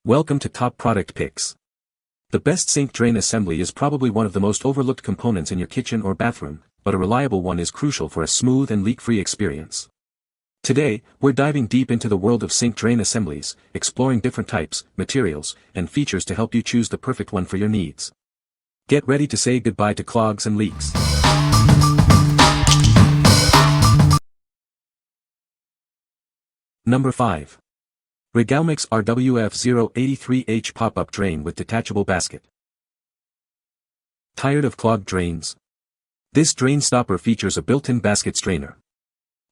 Welcome to Top Product Picks. The best sink drain assembly is probably one of the most overlooked components in your kitchen or bathroom, but a reliable one is crucial for a smooth and leak-free experience. Today, we're diving deep into the world of sink drain assemblies, exploring different types, materials, and features to help you choose the perfect one for your needs. Get ready to say goodbye to clogs and leaks. Number 5. REGALMIX RWF083H Pop-Up Drain with Detachable Basket. Tired of clogged drains? This drain stopper features a built-in basket strainer.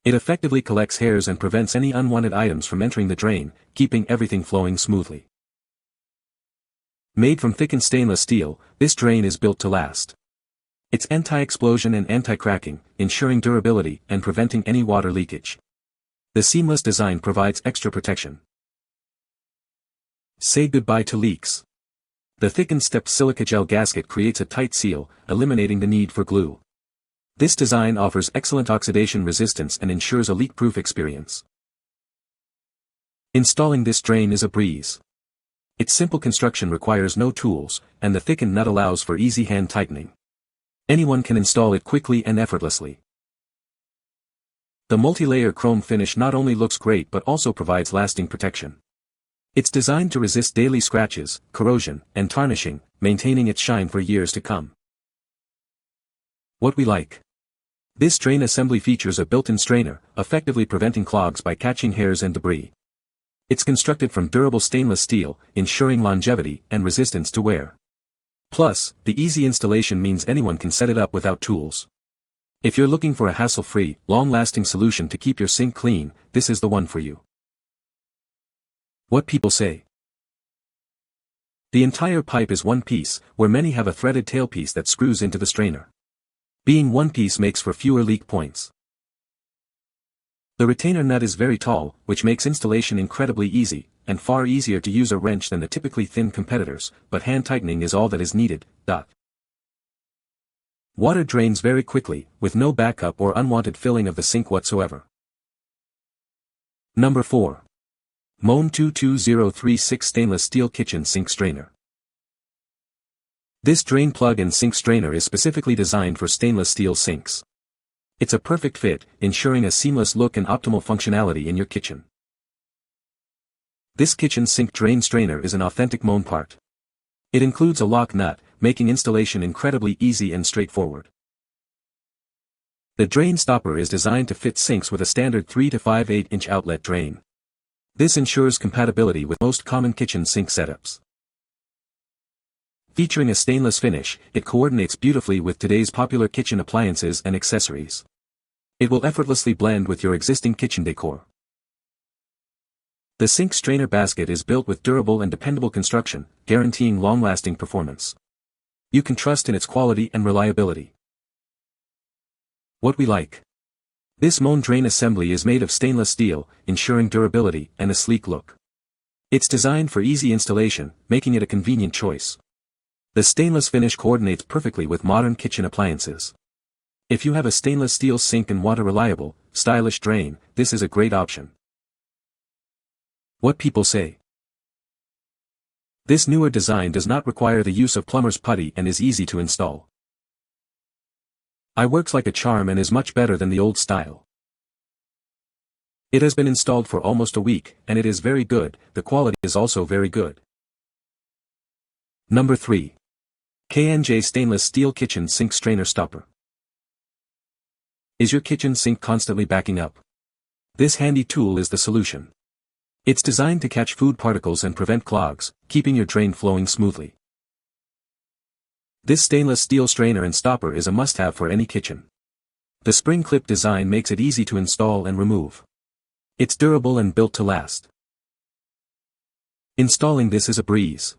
It effectively collects hairs and prevents any unwanted items from entering the drain, keeping everything flowing smoothly. Made from thickened stainless steel, this drain is built to last. It's anti-explosion and anti-cracking, ensuring durability and preventing any water leakage. The seamless design provides extra protection. Say goodbye to leaks. The thickened stepped silica gel gasket creates a tight seal, eliminating the need for glue. This design offers excellent oxidation resistance and ensures a leak-proof experience. Installing this drain is a breeze. Its simple construction requires no tools, and the thickened nut allows for easy hand tightening. Anyone can install it quickly and effortlessly. The multi-layer chrome finish not only looks great but also provides lasting protection. It's designed to resist daily scratches, corrosion, and tarnishing, maintaining its shine for years to come. What we like. This drain assembly features a built-in strainer, effectively preventing clogs by catching hairs and debris. It's constructed from durable stainless steel, ensuring longevity and resistance to wear. Plus, the easy installation means anyone can set it up without tools. If you're looking for a hassle-free, long-lasting solution to keep your sink clean, this is the one for you. What people say. The entire pipe is one piece, where many have a threaded tailpiece that screws into the strainer. Being one piece makes for fewer leak points. The retainer nut is very tall, which makes installation incredibly easy, and far easier to use a wrench than the typically thin competitors, but hand tightening is all that is needed. Water drains very quickly, with no backup or unwanted filling of the sink whatsoever. Number 4. Moen 22036 Stainless Steel Kitchen Sink Strainer. This drain plug and sink strainer is specifically designed for stainless steel sinks. It's a perfect fit, ensuring a seamless look and optimal functionality in your kitchen. This kitchen sink drain strainer is an authentic Moen part. It includes a lock nut, making installation incredibly easy and straightforward. The drain stopper is designed to fit sinks with a standard 3 to 5/8 inch outlet drain. This ensures compatibility with most common kitchen sink setups. Featuring a stainless finish, it coordinates beautifully with today's popular kitchen appliances and accessories. It will effortlessly blend with your existing kitchen decor. The sink strainer basket is built with durable and dependable construction, guaranteeing long-lasting performance. You can trust in its quality and reliability. What we like. This Moen drain assembly is made of stainless steel, ensuring durability and a sleek look. It's designed for easy installation, making it a convenient choice. The stainless finish coordinates perfectly with modern kitchen appliances. If you have a stainless steel sink and want a reliable, stylish drain, this is a great option. What people say. This newer design does not require the use of plumber's putty and is easy to install. It works like a charm and is much better than the old style. It has been installed for almost a week, and it is very good. The quality is also very good. Number 3. K&J Stainless Steel Kitchen Sink Strainer Stopper. Is your kitchen sink constantly backing up? This handy tool is the solution. It's designed to catch food particles and prevent clogs, keeping your drain flowing smoothly. This stainless steel strainer and stopper is a must-have for any kitchen. The spring clip design makes it easy to install and remove. It's durable and built to last. Installing this is a breeze.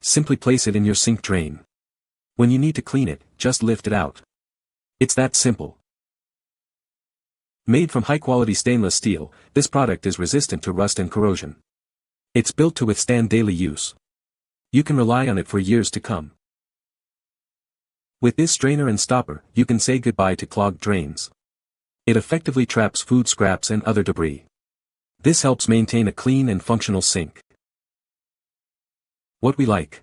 Simply place it in your sink drain. When you need to clean it, just lift it out. It's that simple. Made from high-quality stainless steel, this product is resistant to rust and corrosion. It's built to withstand daily use. You can rely on it for years to come. With this strainer and stopper, you can say goodbye to clogged drains. It effectively traps food scraps and other debris. This helps maintain a clean and functional sink. What we like.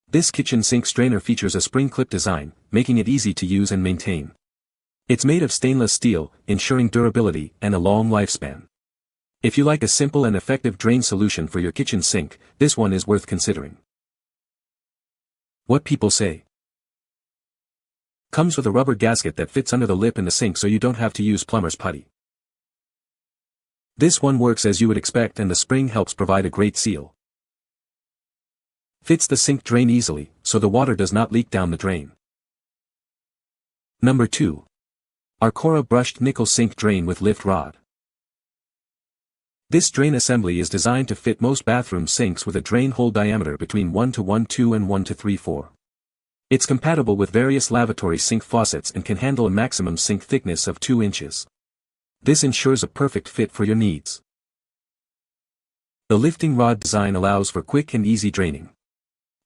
This kitchen sink strainer features a spring clip design, making it easy to use and maintain. It's made of stainless steel, ensuring durability and a long lifespan. If you like a simple and effective drain solution for your kitchen sink, this one is worth considering. What people say. Comes with a rubber gasket that fits under the lip in the sink so you don't have to use plumber's putty. This one works as you would expect and the spring helps provide a great seal. Fits the sink drain easily, so the water does not leak down the drain. Number 2. ARCORA brushed nickel sink drain with lift rod. This drain assembly is designed to fit most bathroom sinks with a drain hole diameter between 1 to 1.2 and 1 to 3.4. It's compatible with various lavatory sink faucets and can handle a maximum sink thickness of 2 inches. This ensures a perfect fit for your needs. The lifting rod design allows for quick and easy draining.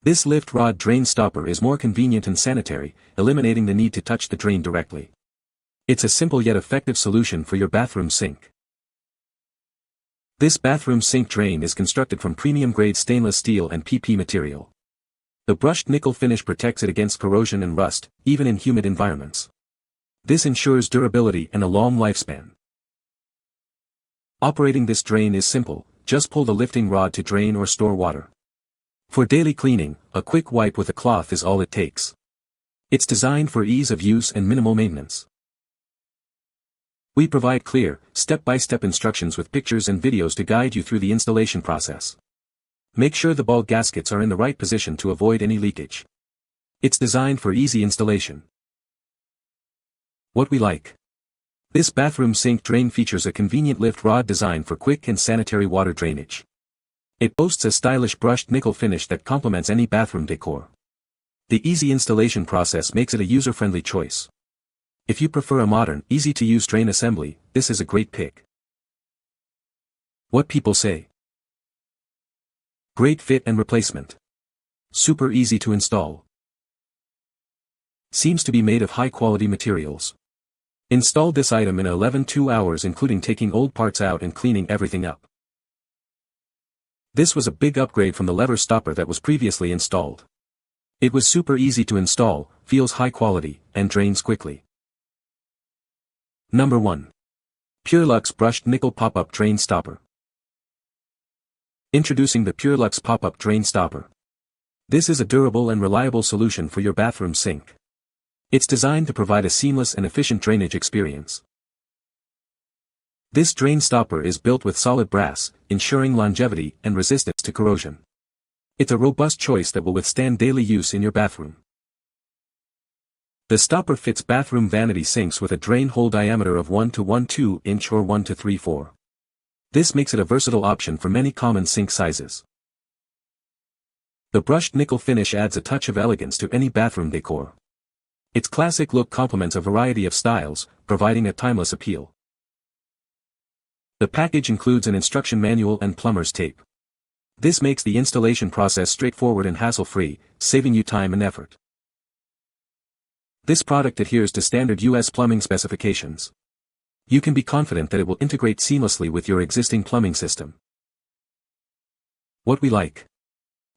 This lift rod drain stopper is more convenient and sanitary, eliminating the need to touch the drain directly. It's a simple yet effective solution for your bathroom sink. This bathroom sink drain is constructed from premium-grade stainless steel and PP material. The brushed nickel finish protects it against corrosion and rust, even in humid environments. This ensures durability and a long lifespan. Operating this drain is simple, just pull the lifting rod to drain or store water. For daily cleaning, a quick wipe with a cloth is all it takes. It's designed for ease of use and minimal maintenance. We provide clear, step-by-step instructions with pictures and videos to guide you through the installation process. Make sure the ball gaskets are in the right position to avoid any leakage. It's designed for easy installation. What we like. This bathroom sink drain features a convenient lift rod design for quick and sanitary water drainage. It boasts a stylish brushed nickel finish that complements any bathroom decor. The easy installation process makes it a user-friendly choice. If you prefer a modern, easy-to-use drain assembly, this is a great pick. What people say. Great fit and replacement. Super easy to install. Seems to be made of high-quality materials. Installed this item in 11.2 hours including taking old parts out and cleaning everything up. This was a big upgrade from the lever stopper that was previously installed. It was super easy to install, feels high quality, and drains quickly. Number 1. Purelux brushed nickel pop-up drain stopper. Introducing the Purelux pop-up drain stopper. This is a durable and reliable solution for your bathroom sink. It's designed to provide a seamless and efficient drainage experience. This drain stopper is built with solid brass, ensuring longevity and resistance to corrosion. It's a robust choice that will withstand daily use in your bathroom. The stopper fits bathroom vanity sinks with a drain hole diameter of 1 to 1.2 inch or 1 to 3.4. This makes it a versatile option for many common sink sizes. The brushed nickel finish adds a touch of elegance to any bathroom decor. Its classic look complements a variety of styles, providing a timeless appeal. The package includes an instruction manual and plumber's tape. This makes the installation process straightforward and hassle-free, saving you time and effort. This product adheres to standard US plumbing specifications. You can be confident that it will integrate seamlessly with your existing plumbing system. What we like.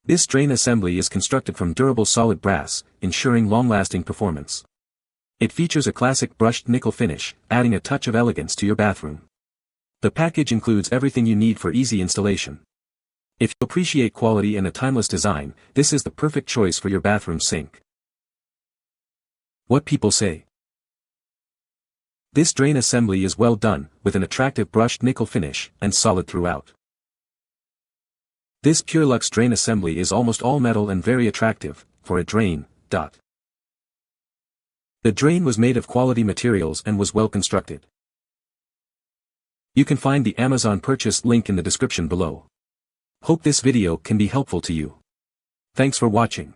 This drain assembly is constructed from durable solid brass, ensuring long-lasting performance. It features a classic brushed nickel finish, adding a touch of elegance to your bathroom. The package includes everything you need for easy installation. If you appreciate quality and a timeless design, this is the perfect choice for your bathroom sink. What people say. This drain assembly is well done, with an attractive brushed nickel finish, and solid throughout. This Purelux drain assembly is almost all metal and very attractive, for a drain. The drain was made of quality materials and was well constructed. You can find the Amazon purchase link in the description below. Hope this video can be helpful to you. Thanks for watching.